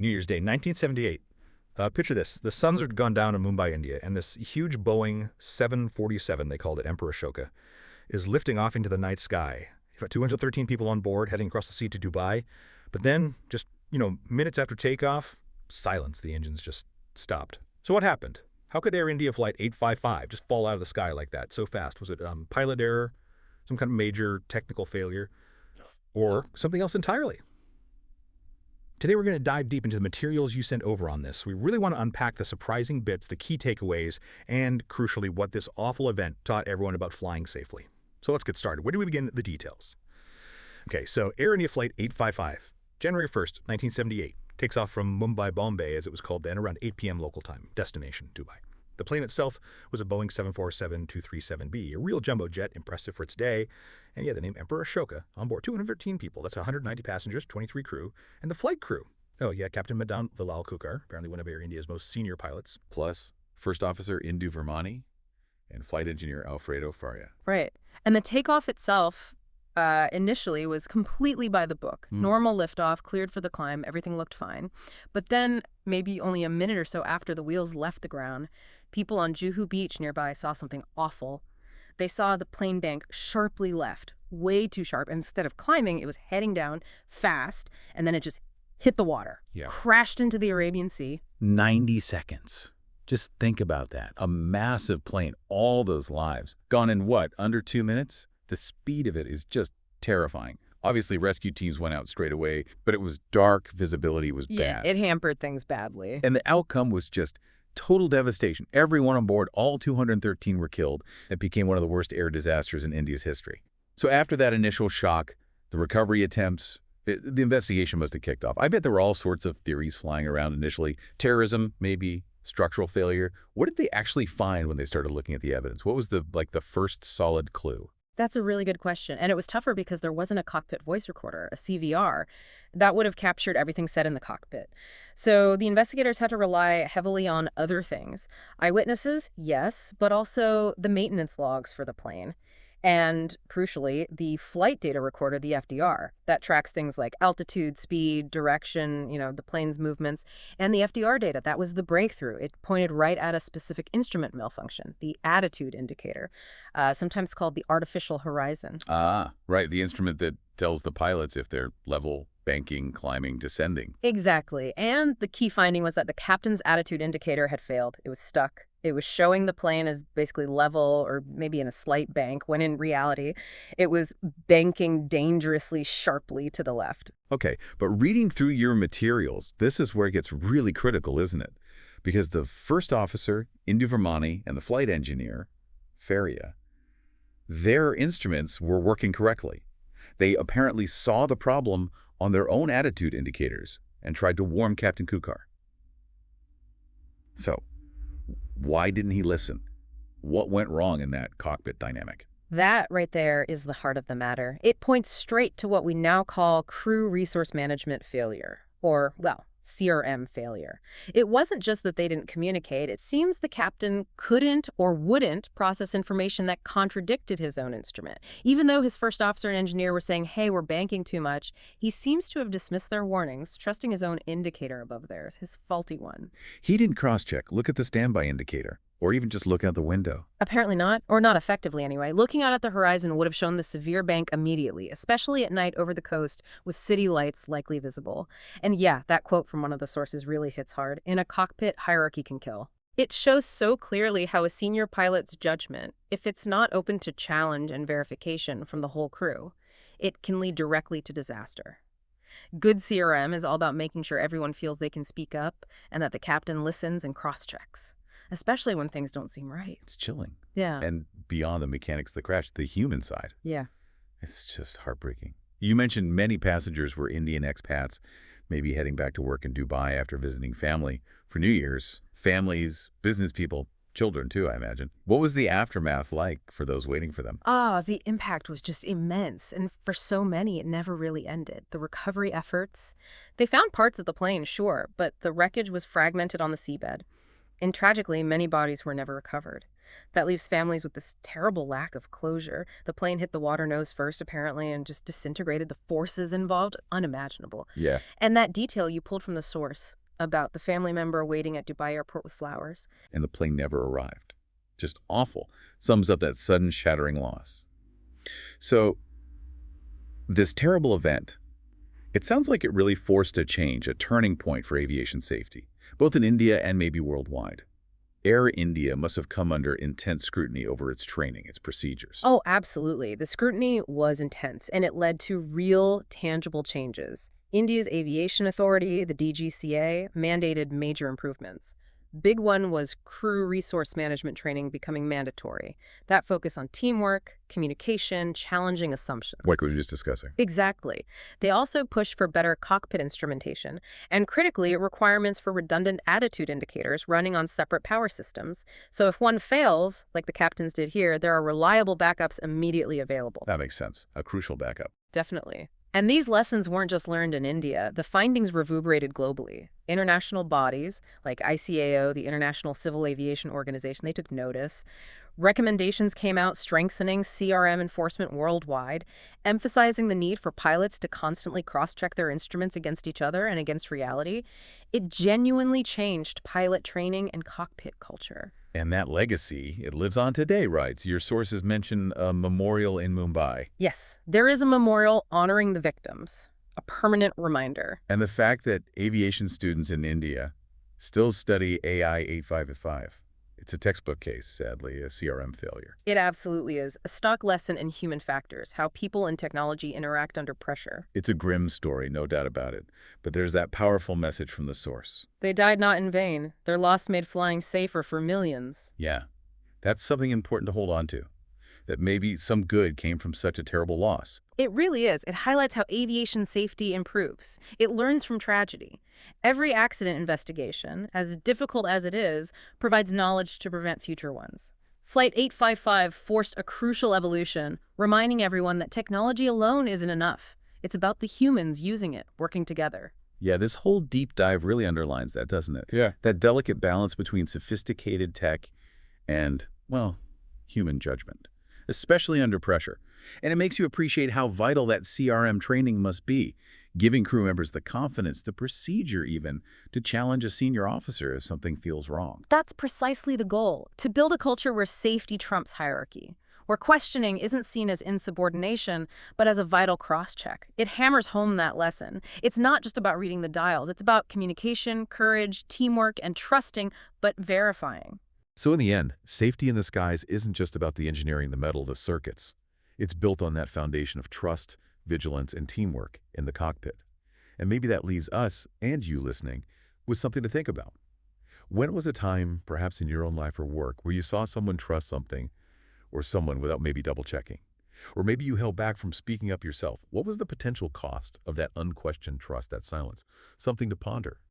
New Year's Day, 1978. Picture this. The suns had gone down in Mumbai, India, and this huge Boeing 747, they called it Emperor Ashoka, is lifting off into the night sky. You've got 213 people on board heading across the sea to Dubai. But then, just, minutes after takeoff, silence. The engines just stopped. So what happened? How could Air India Flight 855 just fall out of the sky like that so fast? Was it pilot error, some kind of major technical failure, or something else entirely? Today we're going to dive deep into the materials you sent over on this. We really want to unpack the surprising bits, the key takeaways, and crucially what this awful event taught everyone about flying safely. So let's get started. Where do we begin? The details. Okay, so Air India Flight 855, January 1st, 1978, takes off from Mumbai, Bombay, as it was called then, around 8 p.m. local time, destination Dubai. The plane itself was a Boeing 747-237B, a real jumbo jet, impressive for its day, and yeah, the name Emperor Ashoka. On board 213 people, that's 190 passengers, 23 crew, and the flight crew. Oh yeah, Captain Madan Vilal Kukar, apparently one of Air India's most senior pilots. Plus First Officer Indu Vermani and Flight Engineer Alfredo Faria. Right. And the takeoff itself initially was completely by the book. Normal liftoff, cleared for the climb, everything looked fine. But then, maybe only a minute or so after the wheels left the ground, people on Juhu Beach nearby saw something awful. They saw the plane bank sharply left, way too sharp. Instead of climbing, it was heading down fast, and then it just hit the water, crashed into the Arabian Sea. 90 seconds. Just think about that. A massive plane, all those lives, gone in what, under 2 minutes? The speed of it is just terrifying. Obviously, rescue teams went out straight away, but it was dark, visibility was bad. Yeah, it hampered things badly. And the outcome was just total devastation. Everyone on board, all 213 were killed. It became one of the worst air disasters in India's history. So after that initial shock, the recovery attempts, the investigation must have kicked off. I bet there were all sorts of theories flying around initially. Terrorism, maybe. Structural failure. What did they actually find when they started looking at the evidence? What was the first solid clue? That's a really good question. And it was tougher because there wasn't a cockpit voice recorder, a CVR, that would have captured everything said in the cockpit. So the investigators had to rely heavily on other things. Eyewitnesses, yes, but also the maintenance logs for the plane. And crucially, the flight data recorder, the FDR, that tracks things like altitude, speed, direction, the plane's movements. And the FDR data, that was the breakthrough. It pointed right at a specific instrument malfunction, the attitude indicator, sometimes called the artificial horizon. Ah, right. The instrument that tells the pilots if they're level, banking, climbing, descending. Exactly. And the key finding was that the captain's attitude indicator had failed. It was stuck. It was showing the plane as basically level or maybe in a slight bank, when in reality, it was banking dangerously sharply to the left. Okay, but reading through your materials, this is where it gets really critical, isn't it? Because the first officer, Indu Vermani, and the flight engineer, Faria, their instruments were working correctly. They apparently saw the problem on their own attitude indicators and tried to warn Captain Kukar. So, why didn't he listen? What went wrong in that cockpit dynamic? That right there is the heart of the matter. It points straight to what we now call crew resource management failure, or, well, CRM failure. It wasn't just that they didn't communicate. It seems the captain couldn't or wouldn't process information that contradicted his own instrument. Even though his first officer and engineer were saying, hey, we're banking too much, he seems to have dismissed their warnings, trusting his own indicator above theirs, his faulty one. He didn't cross-check, look at the standby indicator, or even just look out the window. Apparently not, or not effectively anyway. Looking out at the horizon would have shown the severe bank immediately, especially at night over the coast with city lights likely visible. And yeah, that quote from one of the sources really hits hard. In a cockpit, hierarchy can kill. It shows so clearly how a senior pilot's judgment, if it's not open to challenge and verification from the whole crew, it can lead directly to disaster. Good CRM is all about making sure everyone feels they can speak up and that the captain listens and cross-checks, especially when things don't seem right. It's chilling. Yeah. And beyond the mechanics of the crash, the human side. Yeah. It's just heartbreaking. You mentioned many passengers were Indian expats, maybe heading back to work in Dubai after visiting family for New Year's. Families, business people, children too, I imagine. What was the aftermath like for those waiting for them? The impact was just immense, and for so many, it never really ended. The recovery efforts, they found parts of the plane, sure, but the wreckage was fragmented on the seabed. And tragically, many bodies were never recovered. That leaves families with this terrible lack of closure. The plane hit the water nose first, apparently, and just disintegrated. The forces involved, unimaginable. Yeah. And that detail you pulled from the source about the family member waiting at Dubai airport with flowers. And the plane never arrived. Just awful. Sums up that sudden shattering loss. So, this terrible event, it sounds like it really forced a change, a turning point for aviation safety, both in India and maybe worldwide. Air India must have come under intense scrutiny over its training, its procedures. Oh, absolutely. The scrutiny was intense, and it led to real, tangible changes. India's Aviation Authority, the DGCA, mandated major improvements. Big one was crew resource management training becoming mandatory. That focused on teamwork, communication, challenging assumptions. Like we were just discussing. Exactly. They also pushed for better cockpit instrumentation, and critically, requirements for redundant attitude indicators running on separate power systems. So if one fails, like the captains did here, there are reliable backups immediately available. That makes sense. A crucial backup. Definitely. And these lessons weren't just learned in India. The findings reverberated globally. International bodies, like ICAO, the International Civil Aviation Organization, they took notice. Recommendations came out strengthening CRM enforcement worldwide, emphasizing the need for pilots to constantly cross-check their instruments against each other and against reality. It genuinely changed pilot training and cockpit culture. And that legacy, it lives on today, right? So your sources mention a memorial in Mumbai. Yes, there is a memorial honoring the victims, a permanent reminder. And the fact that aviation students in India still study AI 8585. It's a textbook case, sadly, a CRM failure. It absolutely is. A stock lesson in human factors, how people and technology interact under pressure. It's a grim story, no doubt about it. But there's that powerful message from the source. They died not in vain. Their loss made flying safer for millions. Yeah, that's something important to hold on to. That maybe some good came from such a terrible loss. It really is. It highlights how aviation safety improves. It learns from tragedy. Every accident investigation, as difficult as it is, provides knowledge to prevent future ones. Flight 855 forced a crucial evolution, reminding everyone that technology alone isn't enough. It's about the humans using it, working together. Yeah, this whole deep dive really underlines that, doesn't it? Yeah. That delicate balance between sophisticated tech and, well, human judgment, especially under pressure. And it makes you appreciate how vital that CRM training must be, giving crew members the confidence, the procedure even, to challenge a senior officer if something feels wrong. That's precisely the goal, to build a culture where safety trumps hierarchy, where questioning isn't seen as insubordination, but as a vital cross-check. It hammers home that lesson. It's not just about reading the dials. It's about communication, courage, teamwork, and trusting, but verifying. So in the end, safety in the skies isn't just about the engineering, the metal, the circuits. It's built on that foundation of trust, vigilance, and teamwork in the cockpit. And maybe that leaves us, and you listening, with something to think about. When was a time, perhaps in your own life or work, where you saw someone trust something or someone without maybe double-checking? Or maybe you held back from speaking up yourself. What was the potential cost of that unquestioned trust, that silence? Something to ponder.